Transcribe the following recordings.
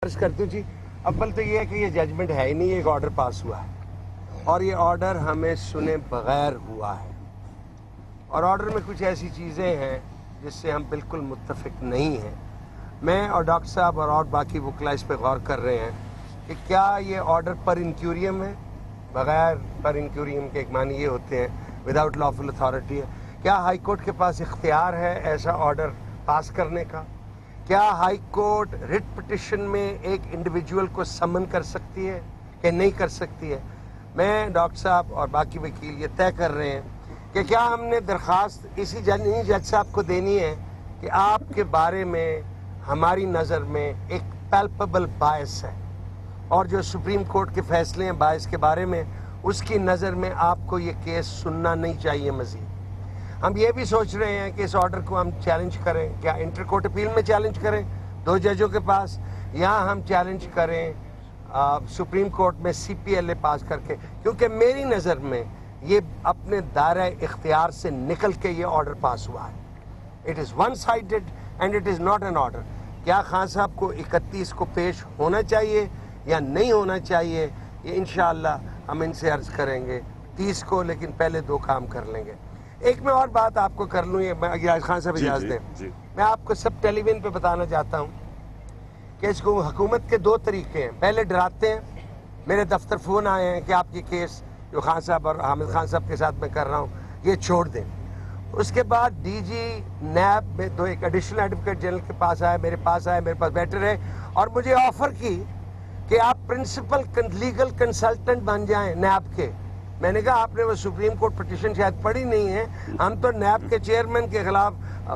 عرض کرتی ہوں جی، اول تو یہ ہے کہ یہ ججمنٹ ہے ہی نہیں، ایک آرڈر پاس ہوا ہے اور یہ آرڈر ہمیں سنے بغیر ہوا ہے اور آرڈر میں کچھ ایسی چیزیں ہیں جس سے ہم بالکل متفق نہیں ہیں۔ میں اور ڈاکٹر صاحب اور باقی وکلاء اس پہ غور کر رہے ہیں کہ کیا یہ آرڈر پر انکیوریم ہے، بغیر پر انکیوریم کے ایک معنی یہ ہوتے ہیں وداؤٹ لافل اتھارٹی ہے۔ کیا ہائی کورٹ کے پاس اختیار ہے ایسا آرڈر پاس کرنے کا؟ کیا ہائی کورٹ ریٹ پٹیشن میں ایک انڈیویجول کو سمن کر سکتی ہے کہ نہیں کر سکتی ہے؟ میں ڈاکٹر صاحب اور باقی وکیل یہ طے کر رہے ہیں کہ کیا ہم نے درخواست اسی جج صاحب کو دینی ہے کہ آپ کے بارے میں ہماری نظر میں ایک پیلپیبل باعث ہے اور جو سپریم کورٹ کے فیصلے ہیں باعث کے بارے میں، اس کی نظر میں آپ کو یہ کیس سننا نہیں چاہیے مزید۔ ہم یہ بھی سوچ رہے ہیں کہ اس آرڈر کو ہم چیلنج کریں، کیا انٹر کورٹ اپیل میں چیلنج کریں 2 ججوں کے پاس، یا ہم چیلنج کریں سپریم کورٹ میں CPLA پاس کر کے، کیونکہ میری نظر میں یہ اپنے دائرہ اختیار سے نکل کے یہ آرڈر پاس ہوا ہے۔ It is one sided and it is not an order. کیا خان صاحب کو 31 کو پیش ہونا چاہیے یا نہیں ہونا چاہیے، یہ انشاءاللہ ہم ان سے عرض کریں گے 30 کو، لیکن پہلے 2 کام کر لیں گے۔ ایک میں اور بات آپ کو کر لوں، یہ خان صاحب اجازت دیں، میں آپ کو سب ٹیلی ویژن پہ بتانا چاہتا ہوں کہ اس کو حکومت کے 2 طریقے ہیں۔ پہلے ڈراتے ہیں، میرے دفتر فون آئے ہیں کہ آپ کی کیس جو خان صاحب اور حامد خان صاحب کے ساتھ میں کر رہا ہوں یہ چھوڑ دیں۔ اس کے بعد DG نیب میں 2 ایک ایڈیشنل ایڈوکیٹ جنرل کے پاس آئے، میرے پاس بیٹھے رہے اور مجھے آفر کی کہ آپ پرنسپل لیگل کنسلٹنٹ بن جائیں نیب کے۔ میں نے کہا آپ نے وہ سپریم کورٹ پٹیشن شاید پڑھی نہیں ہے، ہم تو نیب کے چیئرمین کے خلاف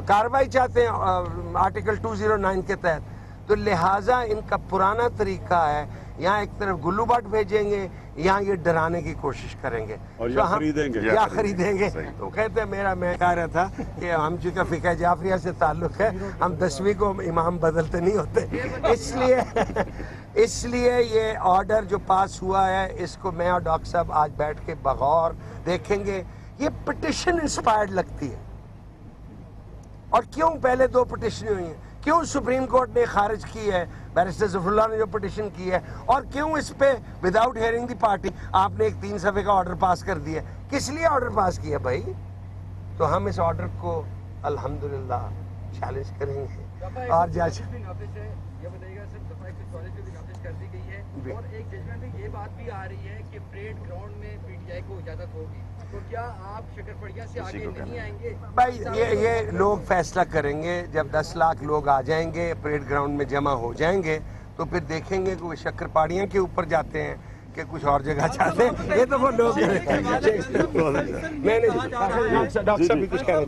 کارروائی چاہتے ہیں آرٹیکل 209 کے تحت۔ تو لہٰذا ان کا پرانا طریقہ ہے، یہاں ایک طرف گلو باٹ بھیجیں گے، یہاں یہ ڈرانے کی کوشش کریں گے اور یا خریدیں گے۔ تو کہتے ہیں میں کہہ رہا تھا کہ ہم چونکہ فقہ جعفریہ سے تعلق ہے، ہم 10ویں کو امام بدلتے نہیں ہوتے، اس لیے یہ آرڈر جو پاس ہوا ہے اس کو میں اور ڈاکٹر صاحب آج بیٹھ کے بغور دیکھیں گے۔ یہ پٹیشن انسپائرڈ لگتی ہے، اور کیوں پہلے 2 پٹیشن ہوئی ہیں، کیوں سپریم کورٹ نے خارج کی ہے بیرسٹر ظفر اللہ نے جو پٹیشن کی ہے، اور کیوں اس پہ وداؤٹ ہیئرنگ دی پارٹی آپ نے ایک 3 صفحے کا آرڈر پاس کر دیا؟ کس لیے آرڈر پاس کیا بھائی؟ تو ہم اس آرڈر کو الحمدللہ چیلنج کریں گے اور یہ بتائیے گا سر، دفعہ 144 بھی نافذ کر دی گئی ہے اور ایک ججمنٹ میں یہ بات بھی آ رہی ہے کہ پریڈ گراؤنڈ میں PTI کو اجازت ہوگی، تو کیا آپ شکرپڑیا سے آگے نہیں آئیں گے؟ بھائی یہ لوگ فیصلہ کریں گے جب 10 لاکھ لوگ آ جائیں گے، پریڈ گراؤنڈ میں جمع ہو جائیں گے، تو پھر دیکھیں گے کہ وہ شکرپاڑیاں کے اوپر جاتے ہیں کہ کچھ اور جگہ جاتے ہیں، یہ تو وہ لوگ ڈاکٹر صاحب بھی کچھ کہنا چاہتے ہیں۔